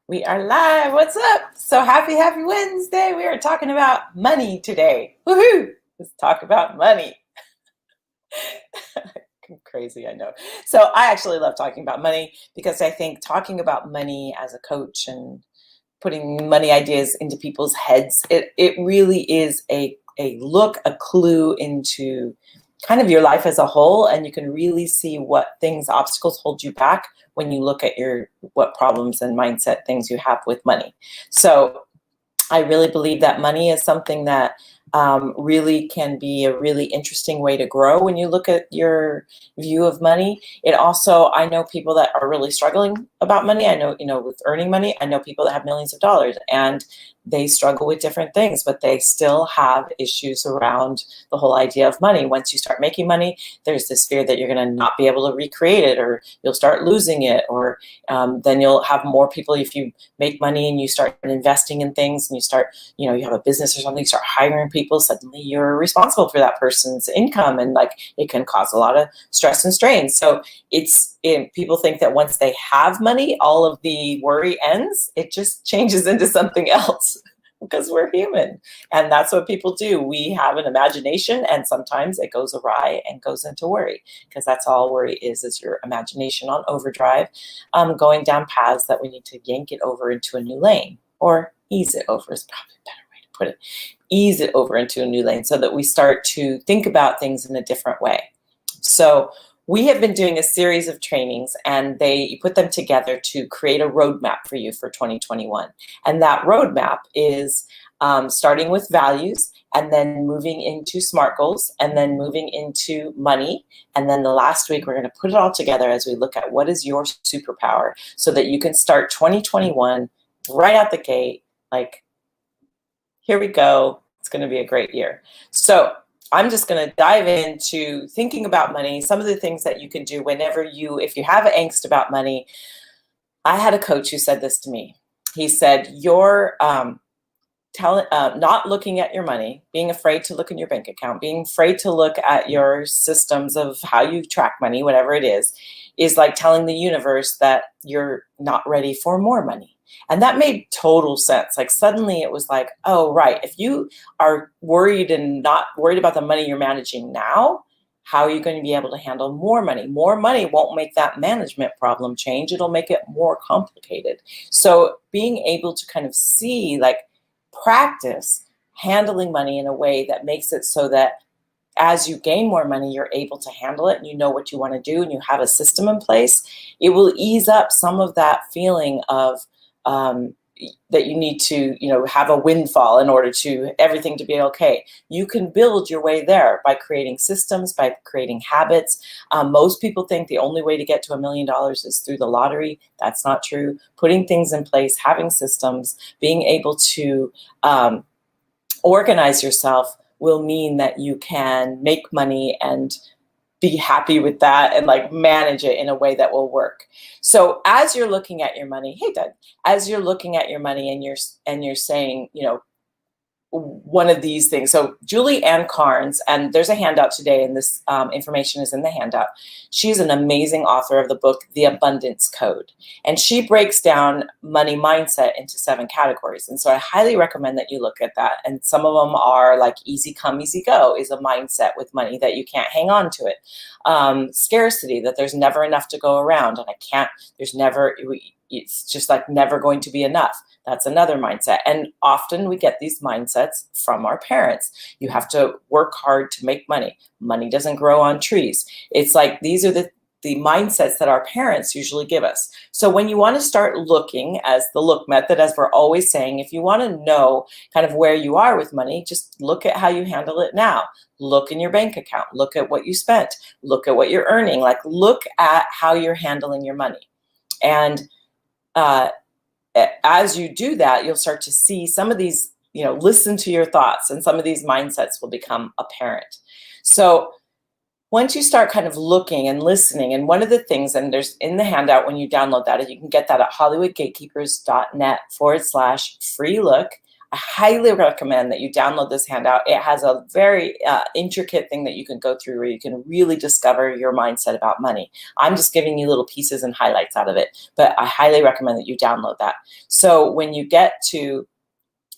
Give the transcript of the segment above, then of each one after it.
We are live. What's up? So happy Wednesday. We are talking about money today. Woohoo! Let's talk about money. Crazy, I know. So I actually love talking about money because I think talking about money as a coach and putting money ideas into people's heads, it really is a clue into kind of your life as a whole, and you can really see what things, obstacles hold you back when you look at what problems and mindset things you have with money. So I really believe that money is something that really can be a really interesting way to grow when you look at your view of money. It also, I know people that are really struggling about money. I know, with earning money, I know people that have millions of dollars and they struggle with different things, but they still have issues around the whole idea of money. Once you start making money, there's this fear that you're going to not be able to recreate it, or you'll start losing it, or then you'll have more people. If you make money and you start investing in things and you start, you have a business or something, you start hiring people, suddenly you're responsible for that person's income, and like it can cause a lot of stress and strain. So people think that once they have money, all of the worry ends. It just changes into something else because we're human. And that's what people do. We have an imagination, and sometimes it goes awry and goes into worry, because that's all worry is your imagination on overdrive, going down paths that we need to yank it over into a new lane, or ease it over is probably a better way to put it. Ease it over into a new lane so that we start to think about things in a different way. So we have been doing a series of trainings, and you put them together to create a roadmap for you for 2021. And that roadmap is starting with values, and then moving into SMART goals, and then moving into money. And then the last week, we're going to put it all together as we look at what is your superpower, so that you can start 2021 right out the gate. Like, here we go. It's going to be a great year. So I'm just going to dive into thinking about money, some of the things that you can do if you have angst about money. I had a coach who said this to me. He said, you're not looking at your money, being afraid to look in your bank account, being afraid to look at your systems of how you track money, whatever it is like telling the universe that you're not ready for more money. And that made total sense. Like, suddenly it was like, oh, right. If you are worried and not worried about the money you're managing now, how are you going to be able to handle more money? More money won't make that management problem change. It'll make it more complicated. So being able to kind of practice handling money in a way that makes it so that as you gain more money, you're able to handle it, and you know what you want to do, and you have a system in place, it will ease up some of that feeling of that you need to, have a windfall in order to everything to be okay. You can build your way there by creating systems, by creating habits. Most people think the only way to get to $1 million is through the lottery. That's not true. Putting things in place, having systems, being able to organize yourself will mean that you can make money and be happy with that, and like manage it in a way that will work. So as you're looking at your money, hey Doug, as you're looking at your money and you're saying, one of these things. So Julie Ann Carnes, and there's a handout today, and this information is in the handout. She's an amazing author of the book, The Abundance Code. And she breaks down money mindset into 7 categories. And so I highly recommend that you look at that. And some of them are like easy come, easy go is a mindset with money, that you can't hang on to it. Scarcity, that there's never enough to go around, and it's just like never going to be enough. That's another mindset. And often we get these mindsets from our parents. You have to work hard to make money. Money doesn't grow on trees. It's like these are the mindsets that our parents usually give us. So when you want to start looking, as the look method, as we're always saying, if you want to know kind of where you are with money, just look at how you handle it now. Look in your bank account. Look at what you spent. Look at what you're earning. Like, look at how you're handling your money. And as you do that, you'll start to see some of these, listen to your thoughts, and some of these mindsets will become apparent. So once you start kind of looking and listening, and one of the things, and there's in the handout when you download that, you can get that at hollywoodgatekeepers.net/free look. I highly recommend that you download this handout. It has a very intricate thing that you can go through where you can really discover your mindset about money. I'm just giving you little pieces and highlights out of it, but I highly recommend that you download that. So when you get to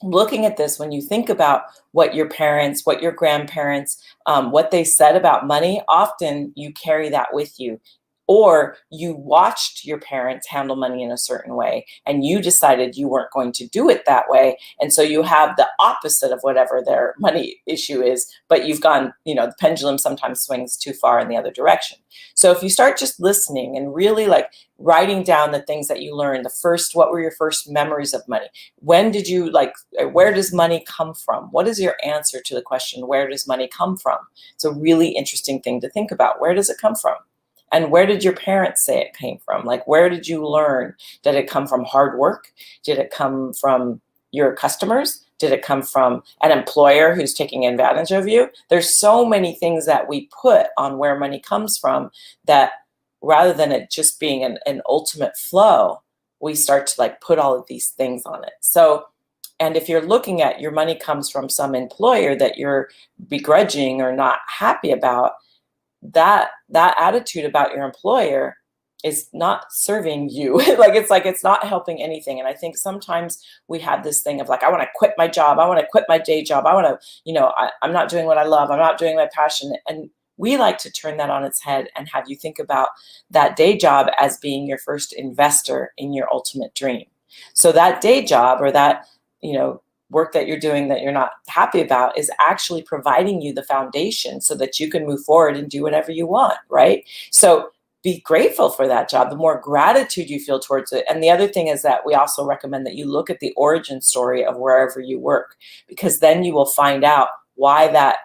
looking at this, when you think about what your parents, what your grandparents, what they said about money, often you carry that with you. Or you watched your parents handle money in a certain way and you decided you weren't going to do it that way. And so you have the opposite of whatever their money issue is, but you've gone, the pendulum sometimes swings too far in the other direction. So if you start just listening and really like writing down the things that you learned, what were your first memories of money? When did you where does money come from? What is your answer to the question, where does money come from? It's a really interesting thing to think about. Where does it come from? And where did your parents say it came from? Like, where did you learn? Did it come from hard work? Did it come from your customers? Did it come from an employer who's taking advantage of you? There's so many things that we put on where money comes from that rather than it just being an ultimate flow, we start to put all of these things on it. So, and if you're looking at your money comes from some employer that you're begrudging or not happy about, that attitude about your employer is not serving you. It's not helping anything. And I think sometimes we have this thing of I want to quit my job. I want to quit my day job. I want to, I'm not doing what I love. I'm not doing my passion. And we like to turn that on its head and have you think about that day job as being your first investor in your ultimate dream. So that day job or that, work that you're doing that you're not happy about is actually providing you the foundation so that you can move forward and do whatever you want, right? So be grateful for that job, the more gratitude you feel towards it. And the other thing is that we also recommend that you look at the origin story of wherever you work, because then you will find out why that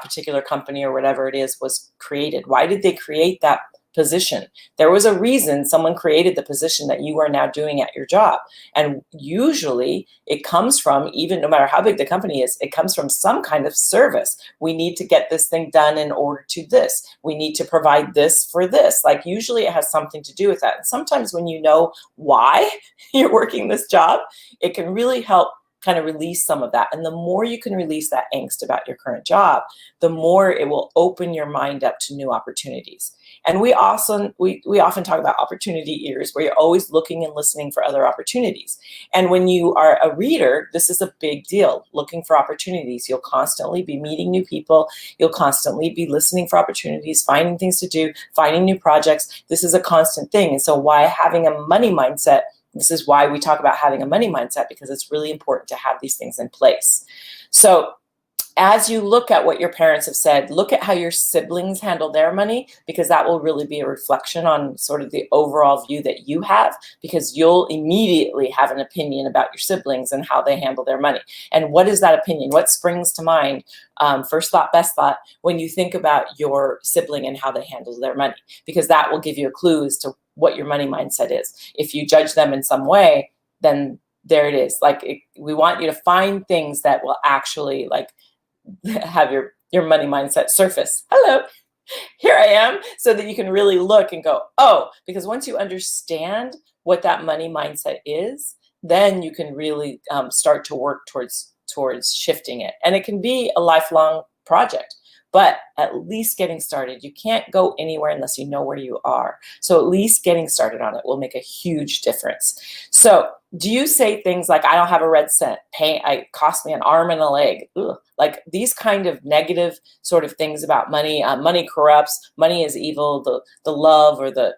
particular company or whatever it is was created. Why did they create that position? There was a reason someone created the position that you are now doing at your job. And usually it comes from, even no matter how big the company is, it comes from some kind of service. We need to get this thing done in order to this. We need to provide this for this. Usually it has something to do with that. And sometimes when you know why you're working this job, it can really help kind of release some of that. And the more you can release that angst about your current job, the more it will open your mind up to new opportunities. And we often talk about opportunity ears, where you're always looking and listening for other opportunities. And when you are a reader, this is a big deal, looking for opportunities. You'll constantly be meeting new people. You'll constantly be listening for opportunities, finding things to do, finding new projects. This is a constant thing. And so why having a money mindset, this is why we talk about having a money mindset, because it's really important to have these things in place. So as you look at what your parents have said, look at how your siblings handle their money, because that will really be a reflection on sort of the overall view that you have, because you'll immediately have an opinion about your siblings and how they handle their money. And what is that opinion? What springs to mind? First thought, best thought, when you think about your sibling and how they handle their money, because that will give you a clue as to what your money mindset is. If you judge them in some way, then there it is. We want you to find things that will actually have your money mindset surface. Hello, here I am, so that you can really look and go, oh, because once you understand what that money mindset is, then you can really start to work towards shifting it. And it can be a lifelong project, but at least getting started. You can't go anywhere unless you know where you are. So at least getting started on it will make a huge difference. So do you say things like, I don't have a red cent, it cost me an arm and a leg? Ugh. These kind of negative sort of things about money. Money corrupts, money is evil, the love or the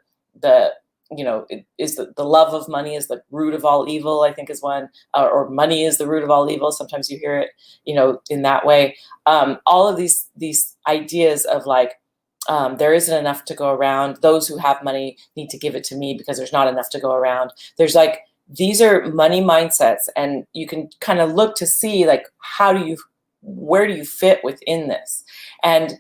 love of money is the root of all evil, I think is one, or money is the root of all evil. Sometimes you hear it, in that way. All of these ideas of there isn't enough to go around. Those who have money need to give it to me because there's not enough to go around. There's these are money mindsets, and you can kind of look to see where do you fit within this? And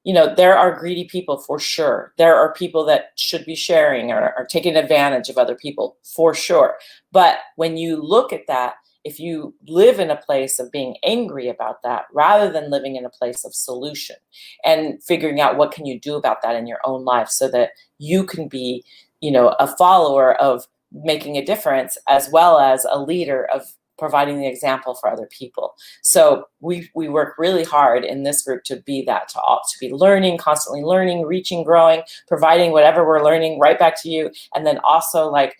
there are greedy people for sure. There are people that should be sharing or are taking advantage of other people for sure. But when you look at that, if you live in a place of being angry about that, rather than living in a place of solution and figuring out what can you do about that in your own life so that you can be, a follower of making a difference, as well as a leader of providing the example for other people. So we work really hard in this group to be that, to be learning, constantly learning, reaching, growing, providing whatever we're learning right back to you. And then also like,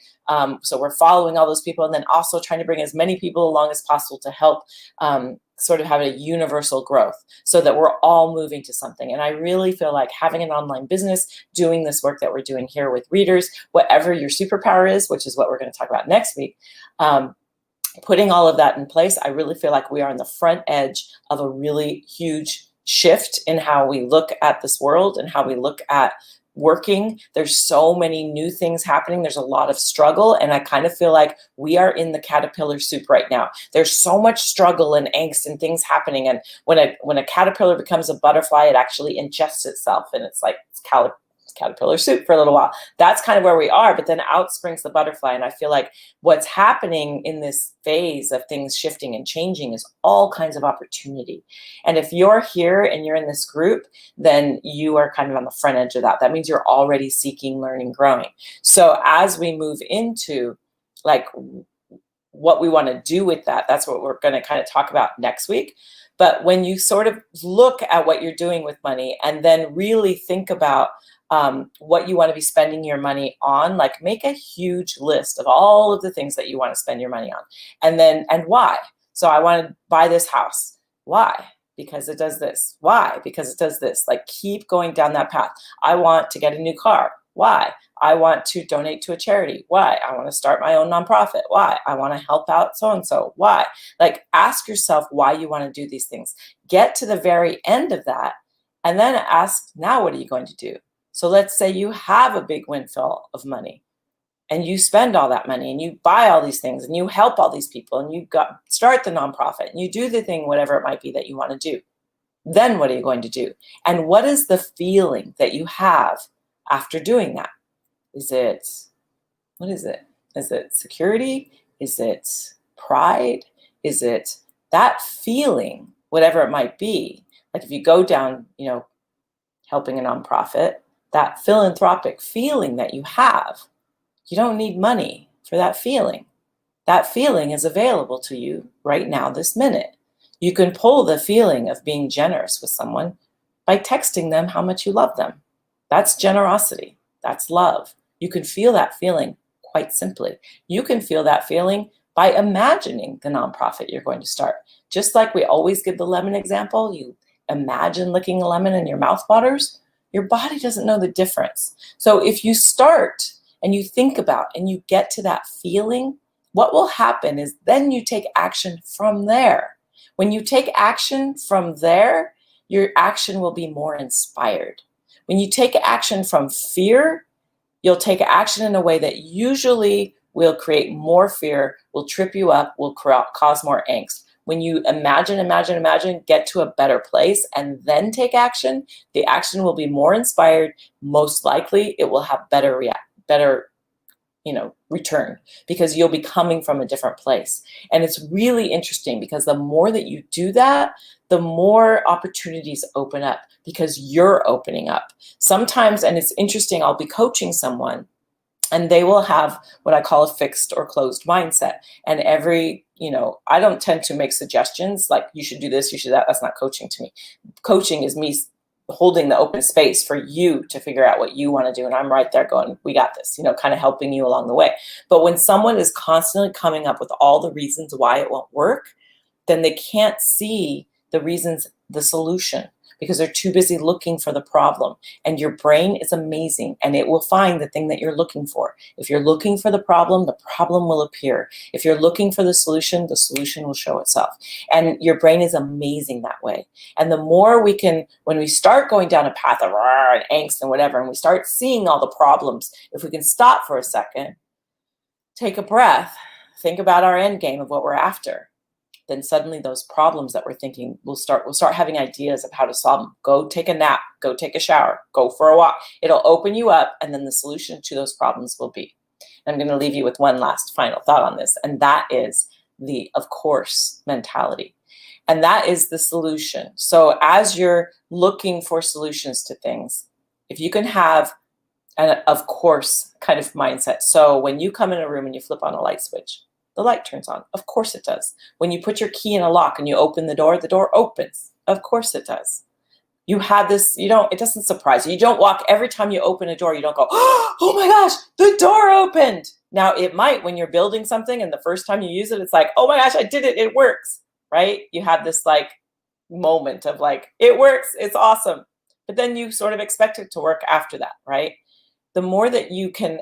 so we're following all those people, and then also trying to bring as many people along as possible to help sort of have a universal growth so that we're all moving to something. And I really feel like having an online business, doing this work that we're doing here with readers, whatever your superpower is, which is what we're going to talk about next week, putting all of that in place, I really feel like we are on the front edge of a really huge shift in how we look at this world and how we look at working. There's so many new things happening. There's a lot of struggle. And I kind of feel like we are in the caterpillar soup right now. There's so much struggle and angst and things happening. And when a caterpillar becomes a butterfly, it actually ingests itself. And it's like caterpillar soup for a little while. That's kind of where we are, but then out springs the butterfly. And I feel like what's happening in this phase of things shifting and changing is all kinds of opportunity. And if you're here and you're in this group, then you are kind of on the front edge of that. That means you're already seeking, learning, growing. So as we move into like what we want to do with that, that's what we're going to kind of talk about next week. But when you sort of look at what you're doing with money and then really think about what you want to be spending your money on, like make a huge list of all of the things that you want to spend your money on, and why. So I want to buy this house. Why? Because it does this. Why? Because it does this. Like keep going down that path. I want to get a new car. Why? I want to donate to a charity. Why? I want to start my own nonprofit. Why? I want to help out so-and-so. Why? Like ask yourself why you want to do these things. Get to the very end of that and then ask, now what are you going to do? So let's say you have a big windfall of money and you spend all that money and you buy all these things and you help all these people and you start the nonprofit and you do the thing, whatever it might be that you want to do. Then what are you going to do? And what is the feeling that you have after doing that? What is it? Is it security? Is it pride? Is it that feeling, whatever it might be? Like if you go down, helping a nonprofit, that philanthropic feeling that you have, you don't need money for that feeling. That feeling is available to you right now, this minute. You can pull the feeling of being generous with someone by texting them how much you love them. That's generosity. That's love. You can feel that feeling quite simply. You can feel that feeling by imagining the nonprofit you're going to start. Just like we always give the lemon example, you imagine licking a lemon and your mouth waters. Your body doesn't know the difference. So if you start and you think about and you get to that feeling, what will happen is then you take action from there. When you take action from there, your action will be more inspired. When you take action from fear, you'll take action in a way that usually will create more fear, will trip you up, will cause more angst. When you imagine, get to a better place and then take action, the action will be more inspired. Most likely it will have better return because you'll be coming from a different place. And it's really interesting because the more that you do that, the more opportunities open up because you're opening up. Sometimes, and it's interesting, I'll be coaching someone and they will have what I call a fixed or closed mindset. And I don't tend to make suggestions like you should do this, you should that. That's not coaching to me. Coaching is me holding the open space for you to figure out what you want to do. And I'm right there going, we got this, kind of helping you along the way. But when someone is constantly coming up with all the reasons why it won't work, then they can't see the solution because they're too busy looking for the problem. And your brain is amazing and it will find the thing that you're looking for. If you're looking for the problem will appear. If you're looking for the solution will show itself. And your brain is amazing that way. And the more when we start going down a path of and angst and whatever, and we start seeing all the problems, if we can stop for a second, take a breath, think about our end game of what we're after, then suddenly those problems that we're thinking, we'll start having ideas of how to solve them. Go take a nap, go take a shower, go for a walk. It'll open you up, and then the solution to those problems will be. And I'm going to leave you with one last final thought on this, and that is the of course mentality. And that is the solution. So as you're looking for solutions to things, if you can have an of course kind of mindset. So when you come in a room and you flip on a light switch, the light turns on. Of course it does. When you put your key in a lock and you open the door opens. Of course it does. You have this, it doesn't surprise you. You don't walk, every time you open a door, you don't go, oh my gosh, the door opened. Now it might when you're building something and the first time you use it, it's like, oh my gosh, I did it. It works, right? You have this like moment of like, it works. It's awesome. But then you sort of expect it to work after that, right? The more that you can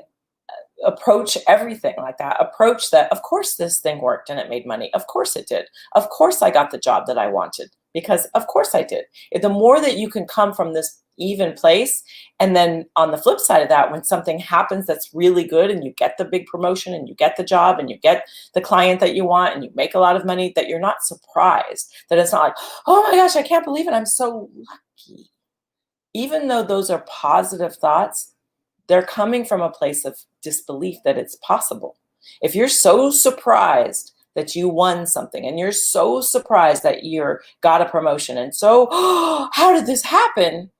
approach everything like that, approach that, of course this thing worked and it made money. Of course it did. Of course I got the job that I wanted because of course I did. The more that you can come from this even place, and then on the flip side of that, when something happens that's really good and you get the big promotion and you get the job and you get the client that you want and you make a lot of money, that you're not surprised, that it's not like, oh my gosh, I can't believe it, I'm so lucky. Even though those are positive thoughts, they're coming from a place of disbelief that it's possible. If you're so surprised that you won something and you're so surprised that you got a promotion and so, oh, how did this happen?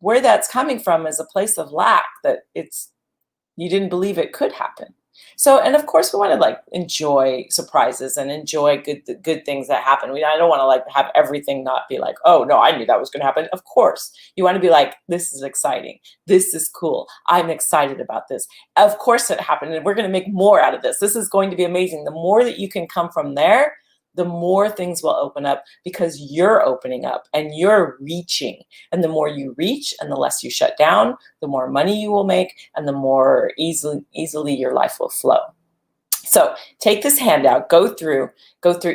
Where that's coming from is a place of lack, that you didn't believe it could happen. So, and of course we want to like enjoy surprises and enjoy good things that happen. I don't want to like have everything not be like, oh no, I knew that was going to happen. Of course, you want to be like, this is exciting. This is cool. I'm excited about this. Of course it happened and we're going to make more out of this. This is going to be amazing. The more that you can come from there, the more things will open up because you're opening up and you're reaching. And the more you reach and the less you shut down, the more money you will make and the more easily your life will flow. So take this handout, go through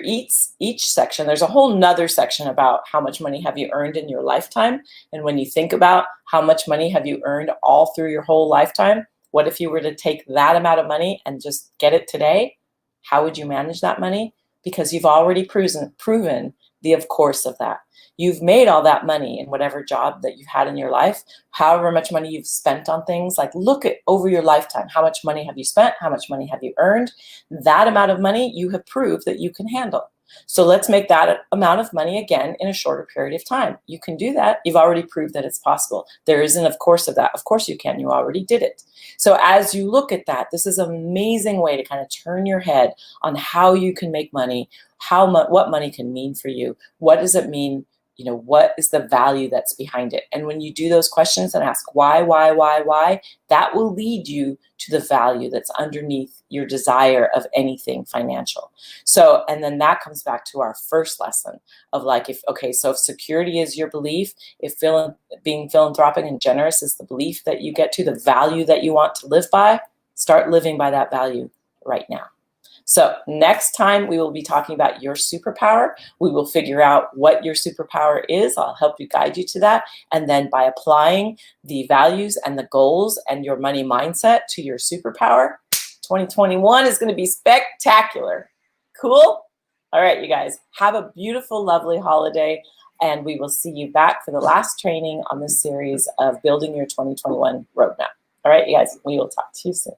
each section. There's a whole nother section about how much money have you earned in your lifetime. And when you think about how much money have you earned all through your whole lifetime, what if you were to take that amount of money and just get it today? How would you manage that money? Because you've already proven the of course of that. You've made all that money in whatever job that you've had in your life, however much money you've spent on things. Like look at over your lifetime, how much money have you spent? How much money have you earned? That amount of money you have proved that you can handle. So let's make that amount of money again in a shorter period of time. You can do that. You've already proved that it's possible. There isn't of course of that. Of course you can. You already did it. So as you look at that, this is an amazing way to kind of turn your head on how you can make money, what money can mean for you. What does it mean? What is the value that's behind it? And when you do those questions and ask why, that will lead you to the value that's underneath your desire of anything financial. So, and then that comes back to our first lesson of like, if security is your belief, if being philanthropic and generous is the belief that you get to, the value that you want to live by, start living by that value right now. So next time we will be talking about your superpower. We will figure out what your superpower is. I'll help you guide you to that. And then by applying the values and the goals and your money mindset to your superpower, 2021 is going to be spectacular. Cool? All right, you guys, have a beautiful, lovely holiday. And we will see you back for the last training on this series of building your 2021 roadmap. All right, you guys, we will talk to you soon.